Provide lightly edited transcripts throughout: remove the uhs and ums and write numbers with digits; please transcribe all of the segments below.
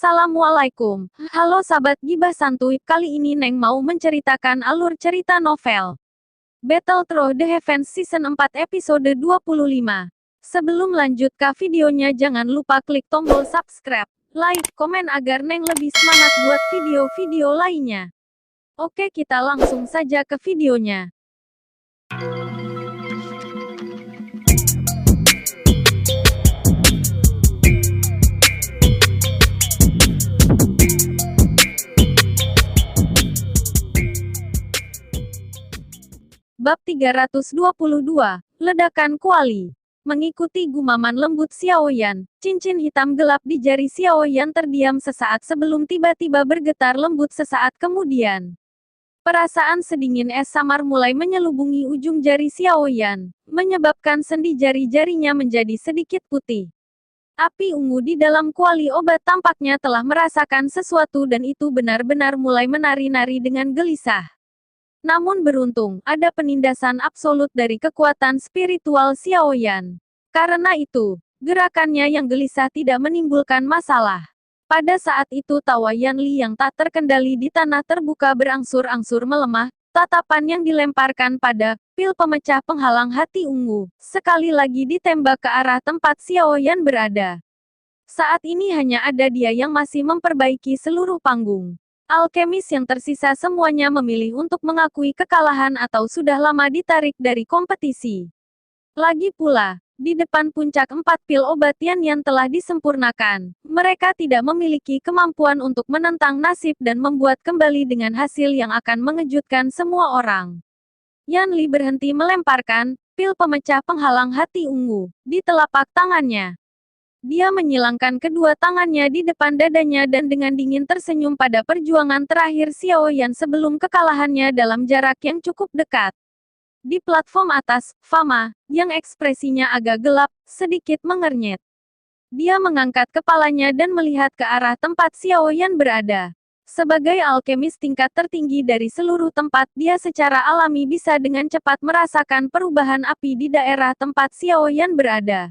Assalamualaikum. Halo sahabat Gibah Santuy, kali ini Neng mau menceritakan alur cerita novel Battle Through the Heavens Season 4 episode 25. Sebelum lanjut ke videonya jangan lupa klik tombol subscribe, like, komen agar Neng lebih semangat buat video-video lainnya. Oke, kita langsung saja ke videonya. Bab 322, Ledakan Kuali. Mengikuti gumaman lembut Xiaoyan, cincin hitam gelap di jari Xiaoyan terdiam sesaat sebelum tiba-tiba bergetar lembut sesaat kemudian. Perasaan sedingin es samar mulai menyelubungi ujung jari Xiaoyan, menyebabkan sendi jari-jarinya menjadi sedikit putih. Api ungu di dalam kuali obat tampaknya telah merasakan sesuatu dan itu benar-benar mulai menari-nari dengan gelisah. Namun beruntung, ada penindasan absolut dari kekuatan spiritual Xiaoyan. Karena itu, gerakannya yang gelisah tidak menimbulkan masalah. Pada saat itu tawa Yanli yang tak terkendali di tanah terbuka berangsur-angsur melemah, tatapan yang dilemparkan pada pil pemecah penghalang hati ungu, sekali lagi ditembak ke arah tempat Xiaoyan berada. Saat ini hanya ada dia yang masih memperbaiki seluruh panggung. Alkemis yang tersisa semuanya memilih untuk mengakui kekalahan atau sudah lama ditarik dari kompetisi. Lagi pula, di depan puncak 4 pil obat yang telah disempurnakan, mereka tidak memiliki kemampuan untuk menentang nasib dan membuat kembali dengan hasil yang akan mengejutkan semua orang. Yanli berhenti melemparkan pil pemecah penghalang hati ungu di telapak tangannya. Dia menyilangkan kedua tangannya di depan dadanya dan dengan dingin tersenyum pada perjuangan terakhir Xiaoyan sebelum kekalahannya dalam jarak yang cukup dekat. Di platform atas, Fama, yang ekspresinya agak gelap, sedikit mengernyit. Dia mengangkat kepalanya dan melihat ke arah tempat Xiaoyan berada. Sebagai alkemis tingkat tertinggi dari seluruh tempat, dia secara alami bisa dengan cepat merasakan perubahan api di daerah tempat Xiaoyan berada.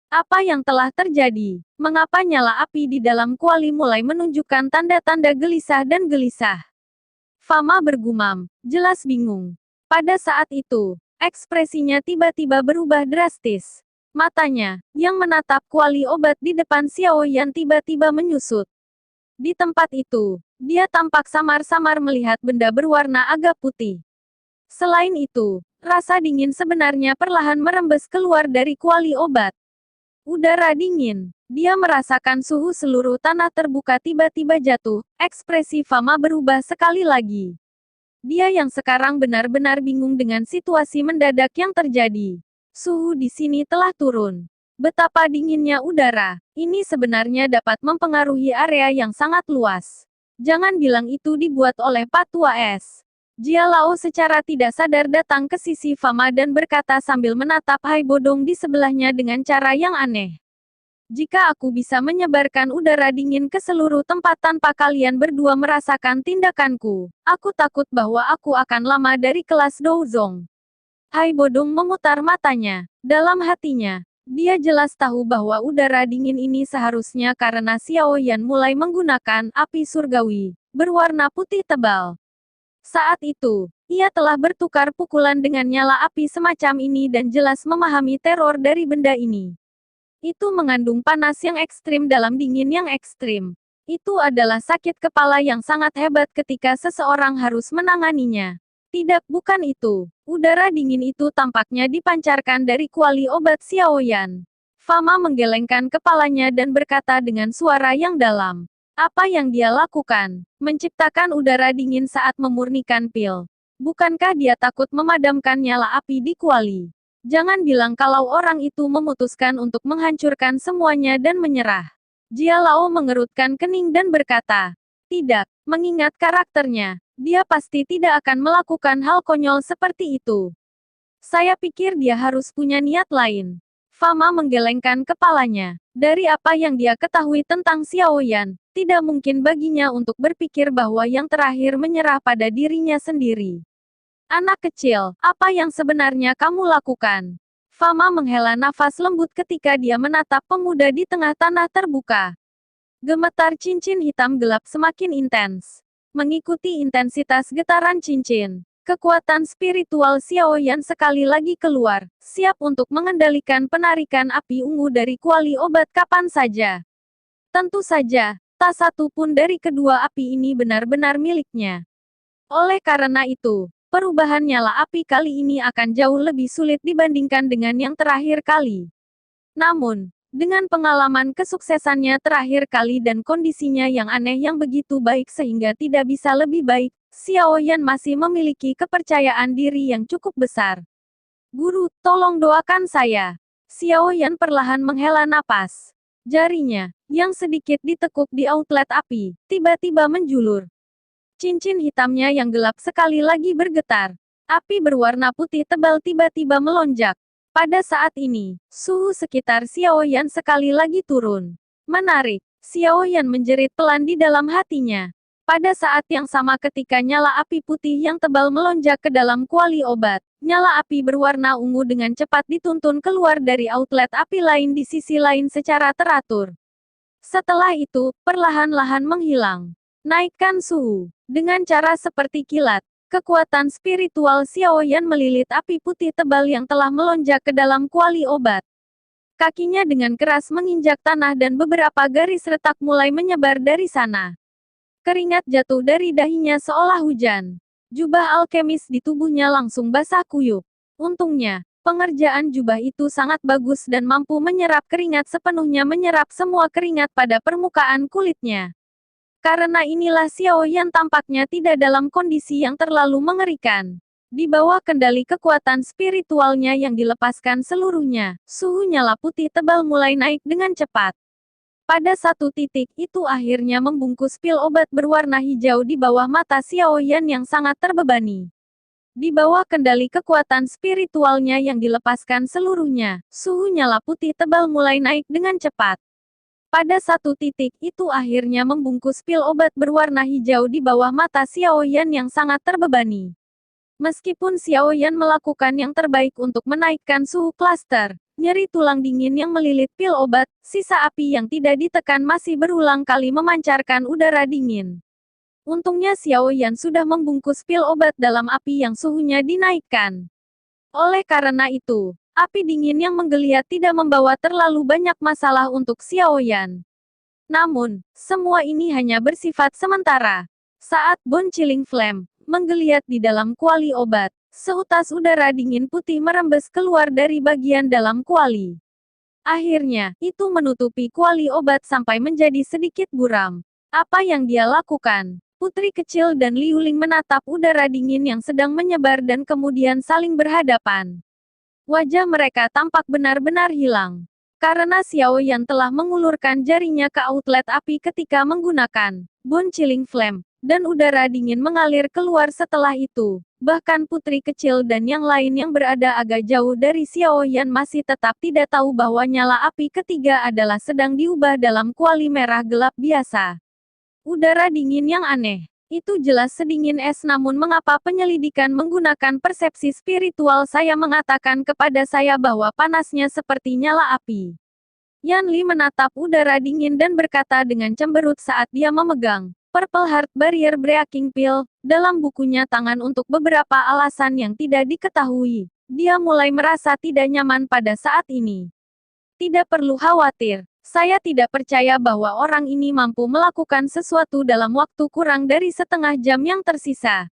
Apa yang telah terjadi? Mengapa nyala api di dalam kuali mulai menunjukkan tanda-tanda gelisah dan gelisah? Fama bergumam, jelas bingung. Pada saat itu, ekspresinya tiba-tiba berubah drastis. Matanya, yang menatap kuali obat di depan Xiaoyan tiba-tiba menyusut. Di tempat itu, dia tampak samar-samar melihat benda berwarna agak putih. Selain itu, rasa dingin sebenarnya perlahan merembes keluar dari kuali obat. Udara dingin. Dia merasakan suhu seluruh tanah terbuka tiba-tiba jatuh. Ekspresi Fama berubah sekali lagi. Dia yang sekarang benar-benar bingung dengan situasi mendadak yang terjadi. Suhu di sini telah turun. Betapa dinginnya udara. Ini sebenarnya dapat mempengaruhi area yang sangat luas. Jangan bilang itu dibuat oleh Patua Es. Jia Lao secara tidak sadar datang ke sisi Fama dan berkata sambil menatap Hai Bodong di sebelahnya dengan cara yang aneh. Jika aku bisa menyebarkan udara dingin ke seluruh tempat tanpa kalian berdua merasakan tindakanku, aku takut bahwa aku akan lama dari kelas Douzong. Hai Bodong memutar matanya. Dalam hatinya, dia jelas tahu bahwa udara dingin ini seharusnya karena Xiaoyan mulai menggunakan api surgawi, berwarna putih tebal. Saat itu, ia telah bertukar pukulan dengan nyala api semacam ini dan jelas memahami teror dari benda ini. Itu mengandung panas yang ekstrim dalam dingin yang ekstrim. Itu adalah sakit kepala yang sangat hebat ketika seseorang harus menanganinya. Tidak, bukan itu. Udara dingin itu tampaknya dipancarkan dari kuali obat Xiaoyan. Fama menggelengkan kepalanya dan berkata dengan suara yang dalam. Apa yang dia lakukan? Menciptakan udara dingin saat memurnikan pil. Bukankah dia takut memadamkan nyala api di kuali? Jangan bilang kalau orang itu memutuskan untuk menghancurkan semuanya dan menyerah. Jia Lao mengerutkan kening dan berkata, tidak, mengingat karakternya, dia pasti tidak akan melakukan hal konyol seperti itu. Saya pikir dia harus punya niat lain. Fama menggelengkan kepalanya. Dari apa yang dia ketahui tentang Xiaoyan, tidak mungkin baginya untuk berpikir bahwa yang terakhir menyerah pada dirinya sendiri. Anak kecil, apa yang sebenarnya kamu lakukan? Fama menghela nafas lembut ketika dia menatap pemuda di tengah tanah terbuka. Gemetar cincin hitam gelap semakin intens. Mengikuti intensitas getaran cincin, kekuatan spiritual Xiaoyan sekali lagi keluar, siap untuk mengendalikan penarikan api ungu dari kuali obat kapan saja. Tentu saja, tak satu pun dari kedua api ini benar-benar miliknya. Oleh karena itu, perubahan nyala api kali ini akan jauh lebih sulit dibandingkan dengan yang terakhir kali. Namun, dengan pengalaman kesuksesannya terakhir kali dan kondisinya yang aneh yang begitu baik sehingga tidak bisa lebih baik, Xiaoyan masih memiliki kepercayaan diri yang cukup besar. Guru, tolong doakan saya. Xiaoyan perlahan menghela napas. Jarinya, yang sedikit ditekuk di outlet api, tiba-tiba menjulur. Cincin hitamnya yang gelap sekali lagi bergetar. Api berwarna putih tebal tiba-tiba melonjak. Pada saat ini, suhu sekitar Xiaoyan sekali lagi turun. Menarik, Xiaoyan menjerit pelan di dalam hatinya. Pada saat yang sama ketika nyala api putih yang tebal melonjak ke dalam kuali obat, nyala api berwarna ungu dengan cepat dituntun keluar dari outlet api lain di sisi lain secara teratur. Setelah itu, perlahan-lahan menghilang. Naikkan suhu. Dengan cara seperti kilat, kekuatan spiritual Xiaoyan melilit api putih tebal yang telah melonjak ke dalam kuali obat. Kakinya dengan keras menginjak tanah dan beberapa garis retak mulai menyebar dari sana. Keringat jatuh dari dahinya seolah hujan. Jubah alkemis di tubuhnya langsung basah kuyup. Untungnya, pengerjaan jubah itu sangat bagus dan mampu menyerap keringat sepenuhnya menyerap semua keringat pada permukaan kulitnya. Karena inilah Xiaoyan tampaknya tidak dalam kondisi yang terlalu mengerikan. Di bawah kendali kekuatan spiritualnya yang dilepaskan seluruhnya, suhu nyala putih tebal mulai naik dengan cepat. Pada satu titik itu akhirnya membungkus pil obat berwarna hijau di bawah mata Xiaoyan yang sangat terbebani. Di bawah kendali kekuatan spiritualnya yang dilepaskan seluruhnya, suhu nyala putih tebal mulai naik dengan cepat. Pada satu titik itu akhirnya membungkus pil obat berwarna hijau di bawah mata Xiaoyan yang sangat terbebani. Meskipun Xiaoyan melakukan yang terbaik untuk menaikkan suhu klaster, nyeri tulang dingin yang melilit pil obat, sisa api yang tidak ditekan masih berulang kali memancarkan udara dingin. Untungnya Xiaoyan sudah membungkus pil obat dalam api yang suhunya dinaikkan. Oleh karena itu, api dingin yang menggeliat tidak membawa terlalu banyak masalah untuk Xiaoyan. Namun, semua ini hanya bersifat sementara. Saat Bone Chilling Flame menggeliat di dalam kuali obat, seutas udara dingin putih merembes keluar dari bagian dalam kuali. Akhirnya, itu menutupi kuali obat sampai menjadi sedikit buram. Apa yang dia lakukan? Putri kecil dan Liu Ling menatap udara dingin yang sedang menyebar dan kemudian saling berhadapan. Wajah mereka tampak benar-benar hilang. Karena Xiaoyan telah mengulurkan jarinya ke outlet api ketika menggunakan Bone Chilling Flame, dan udara dingin mengalir keluar setelah itu. Bahkan putri kecil dan yang lain yang berada agak jauh dari Xiaoyan masih tetap tidak tahu bahwa nyala api ketiga adalah sedang diubah dalam kuali merah gelap biasa. Udara dingin yang aneh. Itu jelas sedingin es, namun mengapa penyelidikan menggunakan persepsi spiritual saya mengatakan kepada saya bahwa panasnya seperti nyala api. Yan Li menatap udara dingin dan berkata dengan cemberut saat dia memegang Purple Heart Barrier Breaking Pill dalam bukunya tangan untuk beberapa alasan yang tidak diketahui. Dia mulai merasa tidak nyaman pada saat ini. Tidak perlu khawatir. Saya tidak percaya bahwa orang ini mampu melakukan sesuatu dalam waktu kurang dari setengah jam yang tersisa.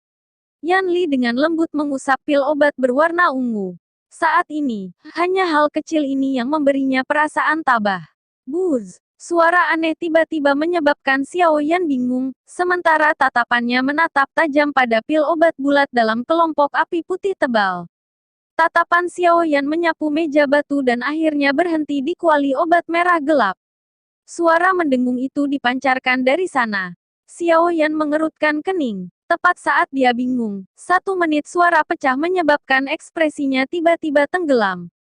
Yan Li dengan lembut mengusap pil obat berwarna ungu. Saat ini, hanya hal kecil ini yang memberinya perasaan tabah. Buzz! Suara aneh tiba-tiba menyebabkan Xiaoyan bingung, sementara tatapannya menatap tajam pada pil obat bulat dalam kelompok api putih tebal. Tatapan Xiaoyan menyapu meja batu dan akhirnya berhenti di kuali obat merah gelap. Suara mendengung itu dipancarkan dari sana. Xiaoyan mengerutkan kening. Tepat saat dia bingung, 1 menit suara pecah menyebabkan ekspresinya tiba-tiba tenggelam.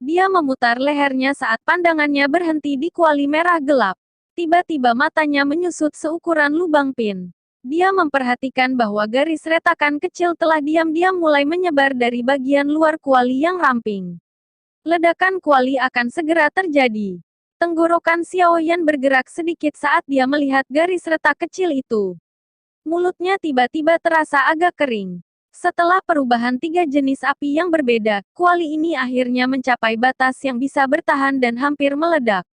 Dia memutar lehernya saat pandangannya berhenti di kuali merah gelap. Tiba-tiba matanya menyusut seukuran lubang pin. Dia memperhatikan bahwa garis retakan kecil telah diam-diam mulai menyebar dari bagian luar kuali yang ramping. Ledakan kuali akan segera terjadi. Tenggorokan Xiao Yan bergerak sedikit saat dia melihat garis retak kecil itu. Mulutnya tiba-tiba terasa agak kering. Setelah perubahan 3 jenis api yang berbeda, kuali ini akhirnya mencapai batas yang bisa bertahan dan hampir meledak.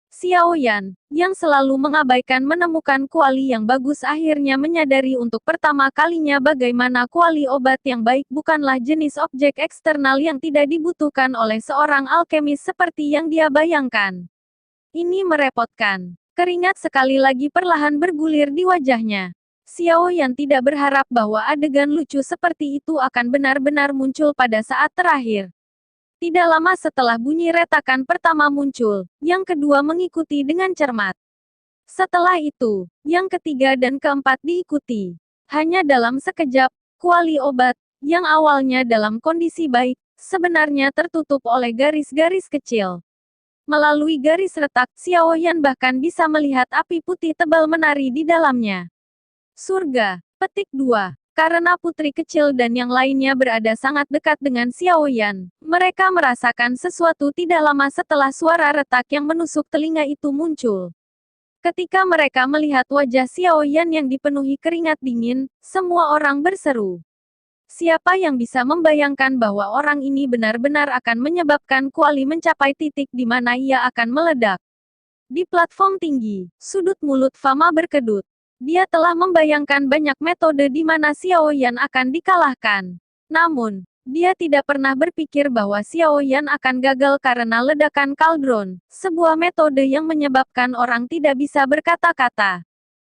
Xiao Yan, yang selalu mengabaikan menemukan kuali yang bagus, akhirnya menyadari untuk pertama kalinya bagaimana kuali obat yang baik bukanlah jenis objek eksternal yang tidak dibutuhkan oleh seorang alkemis seperti yang dia bayangkan. Ini merepotkan. Keringat sekali lagi perlahan bergulir di wajahnya. Xiao Yan tidak berharap bahwa adegan lucu seperti itu akan benar-benar muncul pada saat terakhir. Tidak lama setelah bunyi retakan pertama muncul, yang kedua mengikuti dengan cermat. Setelah itu, yang ketiga dan keempat diikuti. Hanya dalam sekejap, kuali obat, yang awalnya dalam kondisi baik, sebenarnya tertutup oleh garis-garis kecil. Melalui garis retak, Xiao Yan bahkan bisa melihat api putih tebal menari di dalamnya. Surga. Petik 2. Karena putri kecil dan yang lainnya berada sangat dekat dengan Xiao Yan, mereka merasakan sesuatu tidak lama setelah suara retak yang menusuk telinga itu muncul. Ketika mereka melihat wajah Xiao Yan yang dipenuhi keringat dingin, semua orang berseru. Siapa yang bisa membayangkan bahwa orang ini benar-benar akan menyebabkan kuali mencapai titik di mana ia akan meledak? Di platform tinggi, sudut mulut Fama berkedut. Dia telah membayangkan banyak metode di mana Xiao Yan akan dikalahkan. Namun, dia tidak pernah berpikir bahwa Xiao Yan akan gagal karena ledakan kaldron, sebuah metode yang menyebabkan orang tidak bisa berkata-kata.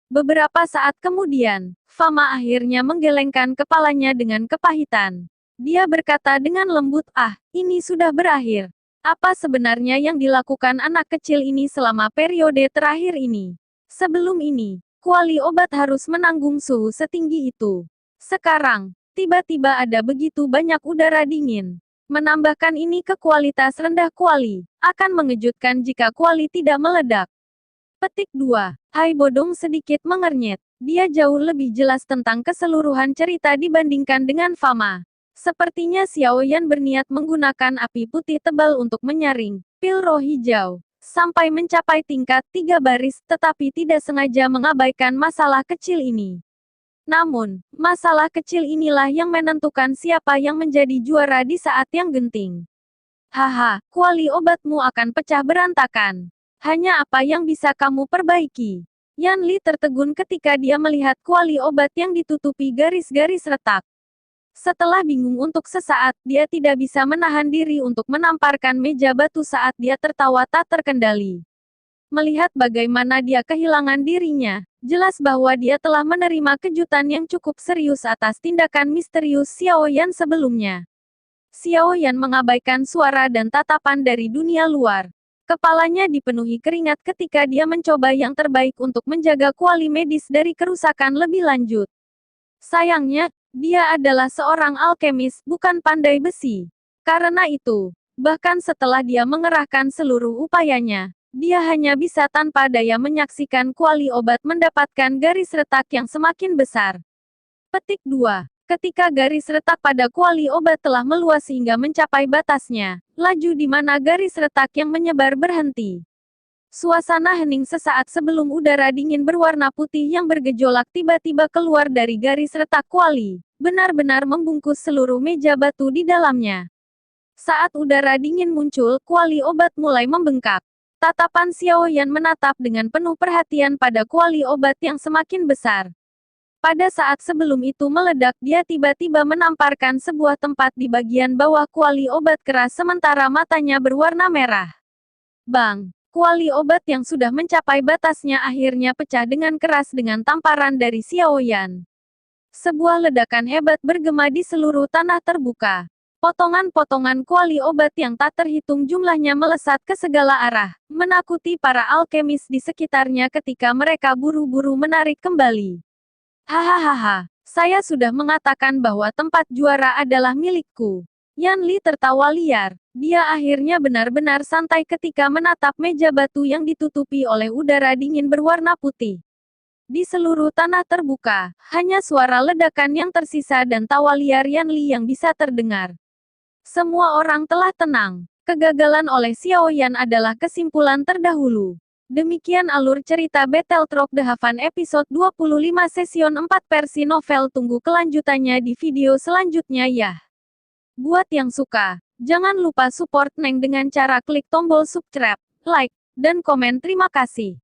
Beberapa saat kemudian, Fama akhirnya menggelengkan kepalanya dengan kepahitan. Dia berkata dengan lembut, ini sudah berakhir. Apa sebenarnya yang dilakukan anak kecil ini selama periode terakhir ini? Sebelum ini, kuali obat harus menanggung suhu setinggi itu. Sekarang, tiba-tiba ada begitu banyak udara dingin. Menambahkan ini ke kualitas rendah kuali, akan mengejutkan jika kuali tidak meledak. Petik 2. Hai Bodong sedikit mengernyit. Dia jauh lebih jelas tentang keseluruhan cerita dibandingkan dengan Fama. Sepertinya Xiao Yan berniat menggunakan api putih tebal untuk menyaring pil roh hijau sampai mencapai tingkat 3 baris, tetapi tidak sengaja mengabaikan masalah kecil ini. Namun, masalah kecil inilah yang menentukan siapa yang menjadi juara di saat yang genting. Haha, kuali obatmu akan pecah berantakan. Hanya apa yang bisa kamu perbaiki? Yan Li tertegun ketika dia melihat kuali obat yang ditutupi garis-garis retak. Setelah bingung untuk sesaat, dia tidak bisa menahan diri untuk menamparkan meja batu saat dia tertawa tak terkendali. Melihat bagaimana dia kehilangan dirinya, jelas bahwa dia telah menerima kejutan yang cukup serius atas tindakan misterius Xiao Yan sebelumnya. Xiao Yan mengabaikan suara dan tatapan dari dunia luar. Kepalanya dipenuhi keringat ketika dia mencoba yang terbaik untuk menjaga kuali medis dari kerusakan lebih lanjut. Sayangnya, dia adalah seorang alkemis, bukan pandai besi. Karena itu, bahkan setelah dia mengerahkan seluruh upayanya, dia hanya bisa tanpa daya menyaksikan kuali obat mendapatkan garis retak yang semakin besar. Petik 2. Ketika garis retak pada kuali obat telah meluas hingga mencapai batasnya, laju di mana garis retak yang menyebar berhenti. Suasana hening sesaat sebelum udara dingin berwarna putih yang bergejolak tiba-tiba keluar dari garis retak kuali, benar-benar membungkus seluruh meja batu di dalamnya. Saat udara dingin muncul, kuali obat mulai membengkak. Tatapan Xiao Yan menatap dengan penuh perhatian pada kuali obat yang semakin besar. Pada saat sebelum itu meledak, dia tiba-tiba menamparkan sebuah tempat di bagian bawah kuali obat keras sementara matanya berwarna merah. Bang! Kuali obat yang sudah mencapai batasnya akhirnya pecah dengan keras dengan tamparan dari Xiao Yan. Sebuah ledakan hebat bergema di seluruh tanah terbuka. Potongan-potongan kuali obat yang tak terhitung jumlahnya melesat ke segala arah, menakuti para alkemis di sekitarnya ketika mereka buru-buru menarik kembali. Hahaha, saya sudah mengatakan bahwa tempat juara adalah milikku. Yan Li tertawa liar. Dia akhirnya benar-benar santai ketika menatap meja batu yang ditutupi oleh udara dingin berwarna putih. Di seluruh tanah terbuka, hanya suara ledakan yang tersisa dan tawa liar Yan Li yang bisa terdengar. Semua orang telah tenang. Kegagalan oleh Xiaoyan adalah kesimpulan terdahulu. Demikian alur cerita Battlefield The Haven episode 25 season 4 versi novel. Tunggu kelanjutannya di video selanjutnya ya. Buat yang suka, jangan lupa support Neng dengan cara klik tombol subscribe, like, dan komen. Terima kasih.